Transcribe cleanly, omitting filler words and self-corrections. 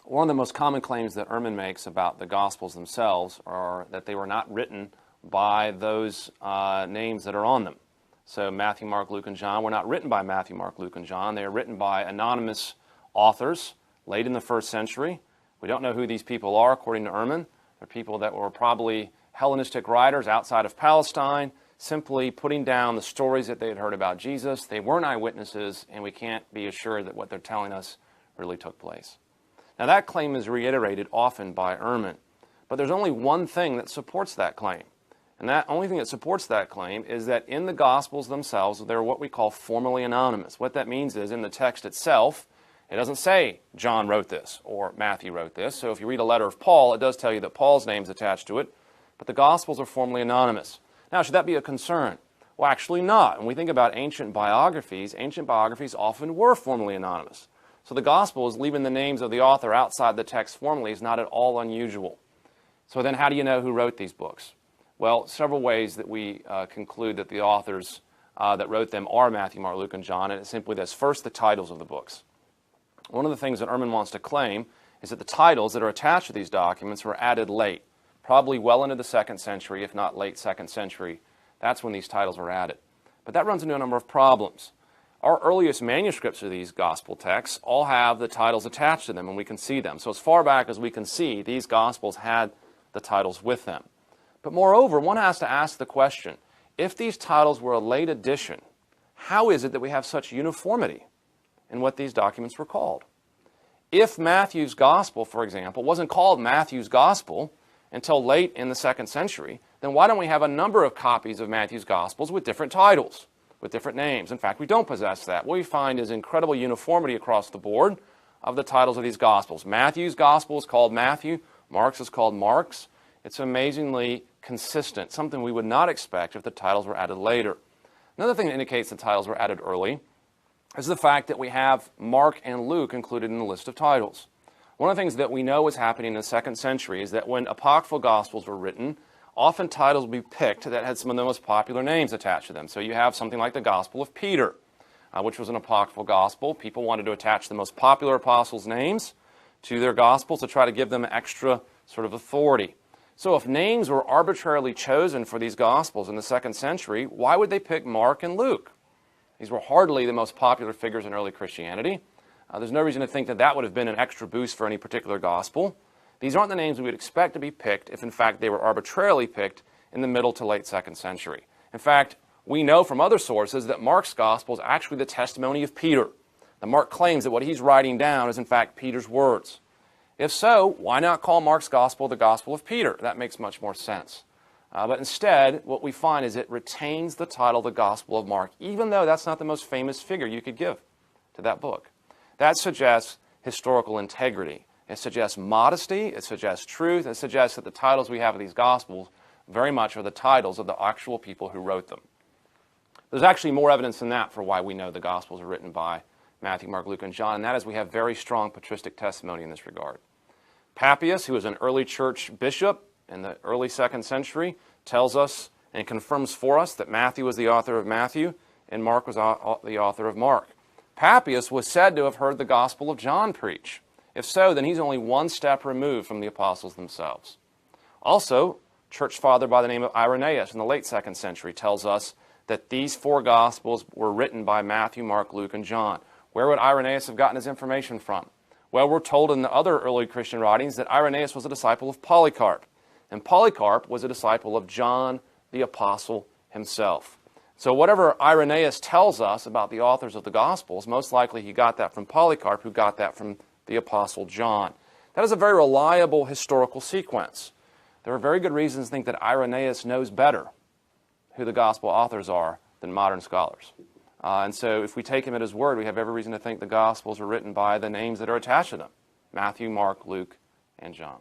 One of the most common claims that Ehrman makes about the Gospels themselves are that they were not written by those names that are on them. So Matthew, Mark, Luke, and John were not written by Matthew, Mark, Luke, and John. They are written by anonymous authors late in the first century. We don't know who these people are, according to Ehrman. They're people that were probably Hellenistic writers outside of Palestine, simply putting down the stories that they had heard about Jesus. They weren't eyewitnesses, and we can't be assured that what they're telling us really took place. Now, that claim is reiterated often by Ehrman, but there's only one thing that supports that claim. And that only thing that supports that claim is that in the Gospels themselves, they're what we call formally anonymous. What that means is in the text itself, it doesn't say John wrote this or Matthew wrote this. So if you read a letter of Paul, it does tell you that Paul's name's attached to it, but the Gospels are formally anonymous. Now, should that be a concern? Well, actually not. When we think about ancient biographies often were formally anonymous. So the Gospels, leaving the names of the author outside the text formally, is not at all unusual. So then how do you know who wrote these books? Well, several ways that we conclude that the authors that wrote them are Matthew, Mark, Luke, and John, and it's simply this. First, the titles of the books. One of the things that Ehrman wants to claim is that the titles that are attached to these documents were added late, probably well into the 2nd century, if not late 2nd century. That's when these titles were added. But that runs into a number of problems. Our earliest manuscripts of these gospel texts all have the titles attached to them, and we can see them. So as far back as we can see, these gospels had the titles with them. But moreover, one has to ask the question, if these titles were a late addition, how is it that we have such uniformity in what these documents were called? If Matthew's gospel, for example, wasn't called Matthew's gospel until late in the 2nd century, then why don't we have a number of copies of Matthew's gospels with different titles, with different names? In fact, we don't possess that. What we find is incredible uniformity across the board of the titles of these gospels. Matthew's gospel is called Matthew, Mark's is called Mark's. It's amazingly consistent, something we would not expect if the titles were added later. Another thing that indicates the titles were added early is the fact that we have Mark and Luke included in the list of titles. One of the things that we know was happening in the 2nd century is that when apocryphal gospels were written, often titles would be picked that had some of the most popular names attached to them. So you have something like the Gospel of Peter, which was an apocryphal gospel. People wanted to attach the most popular apostles' names to their gospels to try to give them extra sort of authority. So if names were arbitrarily chosen for these Gospels in the 2nd century, why would they pick Mark and Luke? These were hardly the most popular figures in early Christianity. There's no reason to think that that would have been an extra boost for any particular Gospel. These aren't the names we would expect to be picked if, in fact, they were arbitrarily picked in the middle to late 2nd century. In fact, we know from other sources that Mark's Gospel is actually the testimony of Peter. Now, Mark claims that what he's writing down is, in fact, Peter's words. If so, why not call Mark's Gospel the Gospel of Peter? That makes much more sense. But instead, what we find is it retains the title, the Gospel of Mark, even though that's not the most famous figure you could give to that book. That suggests historical integrity. It suggests modesty. It suggests truth. It suggests that the titles we have of these Gospels very much are the titles of the actual people who wrote them. There's actually more evidence than that for why we know the Gospels are written by Matthew, Mark, Luke, and John, and that is we have very strong patristic testimony in this regard. Papias, who was an early church bishop in the early 2nd century, tells us and confirms for us that Matthew was the author of Matthew and Mark was the author of Mark. Papias was said to have heard the Gospel of John preach. If so, then he's only one step removed from the apostles themselves. Also, church father by the name of Irenaeus in the late 2nd century tells us that these 4 Gospels were written by Matthew, Mark, Luke, and John. Where would Irenaeus have gotten his information from? Well, we're told in the other early Christian writings that Irenaeus was a disciple of Polycarp, and Polycarp was a disciple of John the Apostle himself. So whatever Irenaeus tells us about the authors of the Gospels, most likely he got that from Polycarp, who got that from the Apostle John. That is a very reliable historical sequence. There are very good reasons to think that Irenaeus knows better who the Gospel authors are than modern scholars. And so if we take him at his word, we have every reason to think the Gospels are written by the names that are attached to them: Matthew, Mark, Luke, and John.